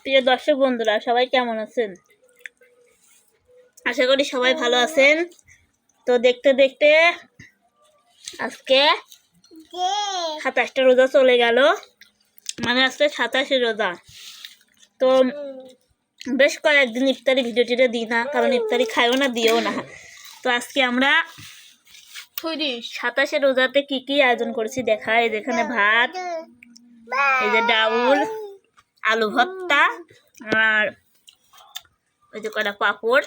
প্রিয় দর্শক বন্ধুরা, সবাই কেমন আছেন? আশা করি সবাই ভালো আছেন। তো দেখতে দেখতে আজকে 27টা রোজা চলে গেল, মানে আজকে 27 রোজা। তো বেশ কয়েকদিন ইফতারি ভিডিওটিতে দিই না, কারণ ইফতারি খাইও না, দিও না। তো আজকে আমরা 27 রোজাতে কি কি আয়োজন করেছি দেখাই। যেখানে ভাত, এই যে ডাউল, আলু ভর্তা, আর ওই যে কটা পাপড়।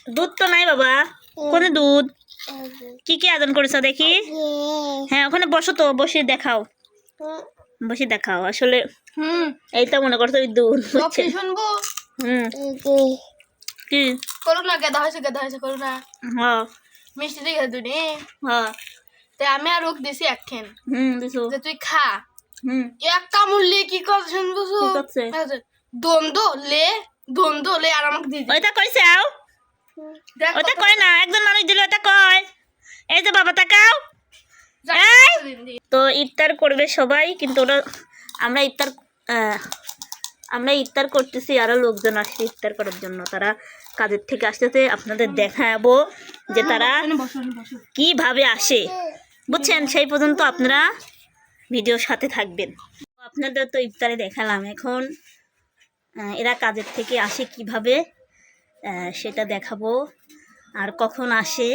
দুধ তো নাই বাবা, কোনে দুধ? কি কি আয়োজন করেছো দেখি? হ্যাঁ, ওখানে বসো তো, বসে দেখাও, বসে দেখাও। আসলে এই তো মনে করছো ওই দুধ। কি করো না, গেদা হয়েছে করো না। হ্যাঁ মিষ্টি দিয়ে গেছে দুনি। হ্যাঁ তাই আমি আর রোগ দিছি একখান দিছো। যে তুই খা। হুম এক কামড় কি করছে বুঝো? কি করছে? দ্বন্দ্ব লে আর আমাকে দিয়ে ওইটা কইছে আও, ওটা কয় না, একজন মানুষ দিলে ওটা কয়। এই যে বাবা তাকাও। তো ইফতার করবে সবাই, কিন্তু ওরা আমরা ইফতার করতেছি, আরো লোকজন আসছে ইফতার করার জন্য। তারা কাজের থেকে আসতেছে, আপনাদের দেখাবো যে তারা কিভাবে আসে, বুঝছেন? সেই পর্যন্ত আপনারা ভিডিওর সাথে থাকবেন। আপনাদের তো ইফতারে দেখালাম, এখন এরা কাজের থেকে আসে কিভাবে সেটা দেখাবো, আর কখন আসে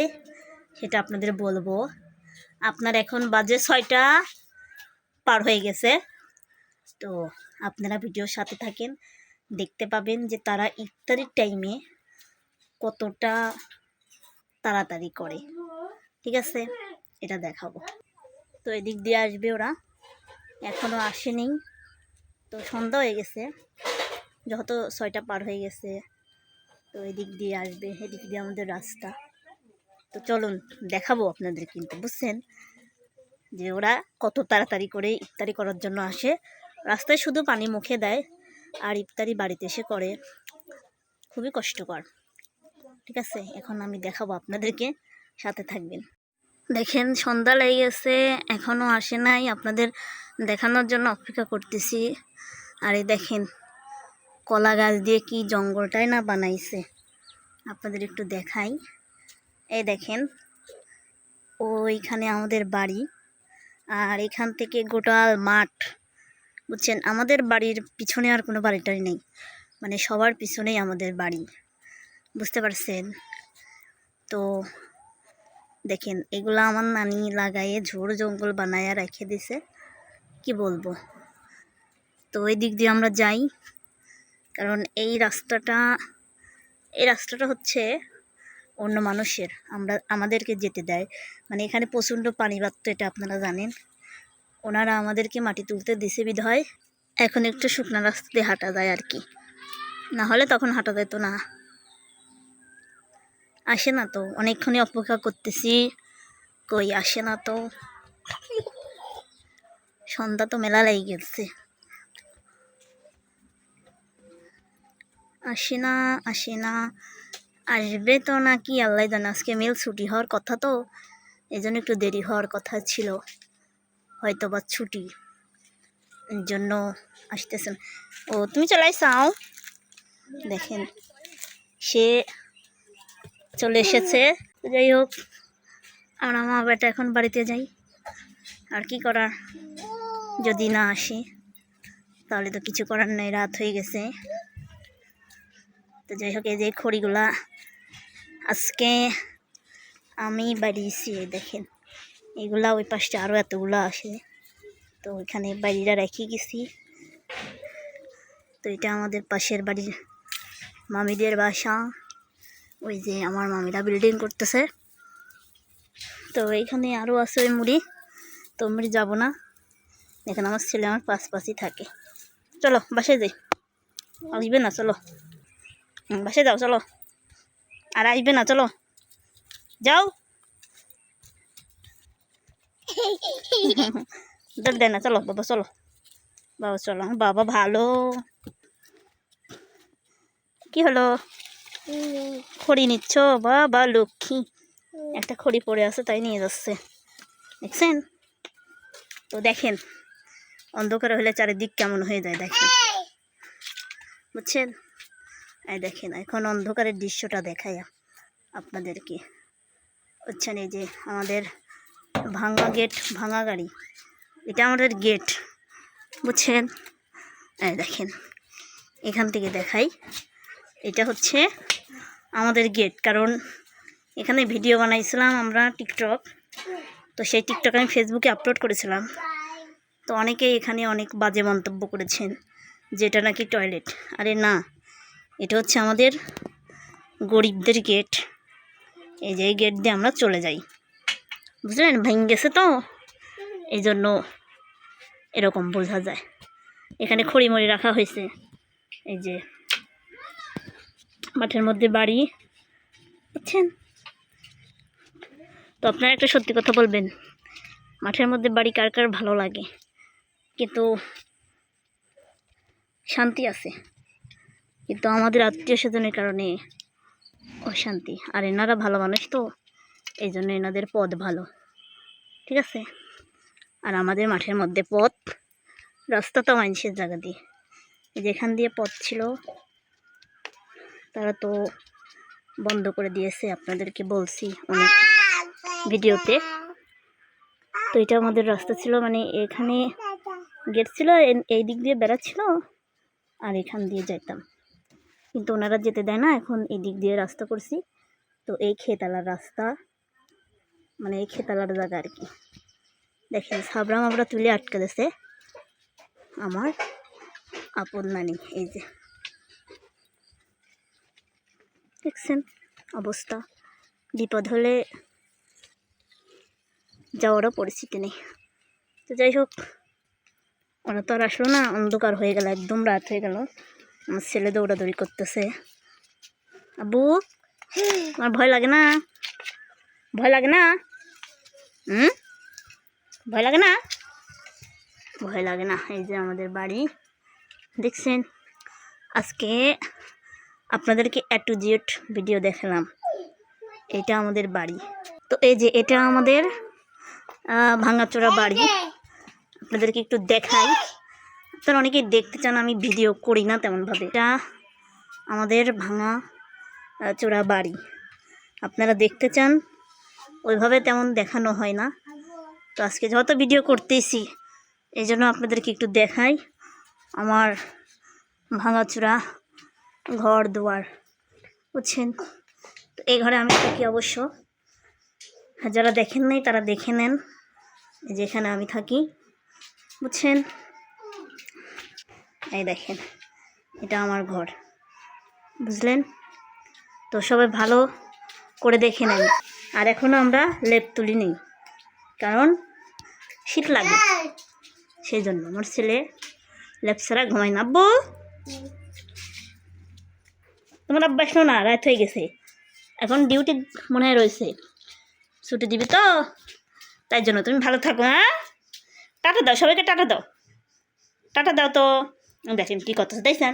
সেটা আপনাদের বলবো। আপনার এখন বাজে 6টা পার হয়ে গেছে। তো আপনারা ভিডিওর সাথে থাকেন, দেখতে পাবেন যে তারা ইফতারির টাইমে কতটা তাড়াতাড়ি করে। ঠিক আছে, এটা দেখাবো। তো এদিক দিয়ে আসবে ওরা, এখনও আসেনি। তো সন্ধ্যা হয়ে গেছে, যত 6টা পার হয়ে গেছে। তো এদিক দিয়ে আসবে, এদিক দিয়ে আমাদের রাস্তা। তো চলুন দেখাবো আপনাদের, কিন্তু বুঝছেন যে ওরা কত তাড়াতাড়ি করে ইফতারি করার জন্য আসে। রাস্তায় শুধু পানি মুখে দেয়, আর ইফতারি বাড়িতে এসে করে, খুবই কষ্টকর। ঠিক আছে, এখন আমি দেখাবো আপনাদেরকে, সাথে থাকবেন। দেখেন সন্ধ্যা লেগে গেছে, এখনও আসে নাই। আপনাদের দেখানোর জন্য অপেক্ষা করতেছি। আর এই দেখেন কলা গাছ দিয়ে কি জঙ্গলটাই না বানাইছে, আপনাদের একটু দেখাই। এই দেখেন ওইখানে আমাদের বাড়ি, আর এখান থেকে গোটাল মাঠ, বুঝছেন? আমাদের বাড়ির পিছনে আর কোনো বাড়িটাই নেই, মানে সবার পিছনেই আমাদের বাড়ি, বুঝতে পারছেন? তো দেখেন এগুলা আমার নানি লাগাইয়ে ঝোড় জঙ্গল বানায়া রেখে দিছে, কি বলবো। তো ওই দিক দিয়ে আমরা যাই, কারণ এই রাস্তাটা হচ্ছে অন্য মানুষের, আমাদেরকে যেতে দেয়। মানে এখানে প্রচণ্ড পানি বাড়তো, এটা আপনারা জানেন। ওনারা আমাদেরকে মাটি তুলতে দিছে বিধায় এখন একটু শুকনো রাস্তা দিয়ে হাঁটা যায় আর কি, না হলে তখন হাঁটা যেত না। আসে না তো, অনেকক্ষণই অপেক্ষা করতেছি, কই আসে না তো। সন্ধ্যা তো মেলা লেগে গেছে, আসে না আসবে তো নাকি আল্লাহ জানে। আজকে মেল ছুটি হওয়ার কথা, তো এই জন্য একটু দেরি হওয়ার কথা ছিল, হয়তো বা ছুটি জন্য আসতেছেন। ও তুমি চলে আইসাও, দেখেন সে চলে এসেছে। যাই হোক, আর আমার বেটা এখন বাড়িতে যাই, আর কি করার, যদি না আসে তাহলে তো কিছু করার নেই, রাত হয়ে গেছে। তো যাই হোক, এই যে খড়িগুলা আজকে আমি বাড়িয়েছি, দেখেন এগুলা ওই পাশে আরও এতগুলো আসে, তো ওইখানে বাড়িটা রেখে গেছি। তো এটা আমাদের পাশের বাড়ির মামিদের বাসা, ওই যে আমার মামিরা বিল্ডিং করতেছে। তো এইখানে আরও আছে ওই মুড়ি, তো মুড়ি যাবো না, এখানে আমার ছেলে আমার পাশাপাশি থাকে। চলো বাসায় যাই, আসবে না, চলো বাসায় যাও, চলো, আর আসবে না, চলো যাও। দেয় না, চলো বাবা, চলো বাবা, চলো। বাবা ভালো। কি হলো, খড়ি নিচ্ছ? বাবা লক্ষ্মী, একটা খড়ি পড়ে আছে তাই নিয়ে যাচ্ছে, দেখছেন? তো দেখেন অন্ধকার হলে চারিদিক কেমন হয়ে যায় দেখেন, বুঝছেন? এই দেখেন এখন অন্ধকারের দৃশ্যটা দেখাই আপনাদেরকে, বুঝছেন? এই যে আমাদের ভাঙা গেট, ভাঙা গাড়ি, এটা আমাদের গেট, বুঝছেন? এই দেখেন এখান থেকে দেখাই, এটা হচ্ছে আমাদের গেট। কারণ এখানে ভিডিও বানাইছিলাম আমরা টিকটক, তো সেই টিকটক আমি ফেসবুকে আপলোড করেছিলাম। তো অনেকেই এখানে অনেক বাজে মন্তব্য করেছেন যে এটা নাকি টয়লেট। আরে না, এটা হচ্ছে আমাদের গরিবদের গেট। এই যে এই গেট দিয়ে আমরা চলে যাই, বুঝলেন? ভেঙে গেছে তো এই জন্য এরকম বোঝা যায়। এখানে খড়িমড়ি রাখা হয়েছে, এই যে মাঠের মধ্যে বাড়ি, বুঝছেন? তো আপনারা একটা সত্যি কথা বলবেন, মাঠের মধ্যে বাড়ি কার কার ভালো লাগে? কিন্তু শান্তি আছে, কিন্তু আমাদের আত্মীয় স্বজনের কারণে অশান্তি। আর এনারা ভালো মানুষ তো এই জন্য এনাদের পথ ভালো, ঠিক আছে? আর আমাদের মাঠের মধ্যে পথ, রাস্তা তো মানুষের জায়গা দিয়ে, যেখান দিয়ে পথ ছিল তারা তো বন্ধ করে দিয়েছে, আপনাদেরকে বলছি অনেক ভিডিওতে। তো এটা আমাদের রাস্তা ছিল, মানে এখানে গেট ছিল, এই দিক দিয়ে বেড়াচ্ছিল আর এখান দিয়ে যেতাম, কিন্তু ওনারা যেতে দেয় না। এখন এই দিক দিয়ে রাস্তা করছি, তো এই খেতালার রাস্তা, মানে এই খেতালার জায়গা আর কি। দেখেন সাবরা মাবরা তুলে আটকে দিয়েছে আমার আপন নানি, এই যে দেখছেন অবস্থা। বিপদ হলে যাওয়ারও পরিস্থিতি নেই। তো যাই হোক, ওরা তো আর আসলো না, অন্ধকার হয়ে গেল, একদম রাত হয়ে গেল। আমার ছেলে দৌড়াদৌড়ি করতেছে। আব্বু আমার ভয় লাগে না? ভয় লাগে না? ভয় লাগে না? ভয় লাগে না। এই যে আমাদের বাড়ি দেখছেন। আজকে আপনাদেরকে A to Z ভিডিও দেখালাম। এটা আমাদের বাড়ি। তো এই যে এটা আমাদের ভাঙাচোরা বাড়ি, আপনাদেরকে একটু দেখাই। আপনারা অনেকেই দেখতে চান, আমি ভিডিও করি না তেমনভাবে। এটা আমাদের ভাঙা চোরা বাড়ি, আপনারা দেখতে চান, ওইভাবে তেমন দেখানো হয় না। তো আজকে যত ভিডিও করতেছি এই জন্য আপনাদেরকে একটু দেখাই আমার ভাঙাচোরা ঘর দুয়ার, বুঝছেন? তো এই ঘরে আমি থাকি অবশ্য, যারা দেখেন নাই তারা দেখে নেন, যেখানে আমি থাকি, বুঝছেন? এই দেখেন এটা আমার ঘর, বুঝলেন? তো সবাই ভালো করে দেখে নেন। আর এখনও আমরা লেপ তুলি নেই, কারণ শীত লাগে, সেই জন্য। আমার ছেলে লেপ ছাড়া ঘুমায় না। আব্বু তোমার আব্বা শোনো না, রাত হয়ে গেছে, এখন ডিউটি মনে হয় রয়েছে, ছুটি দিবি তো, তাই জন্য তুমি ভালো থাকো। হ্যাঁ, টাটা দাও সবাইকে, টাটা দাও, টাটা দাও। তো দেখেন কী কথা দেখছেন।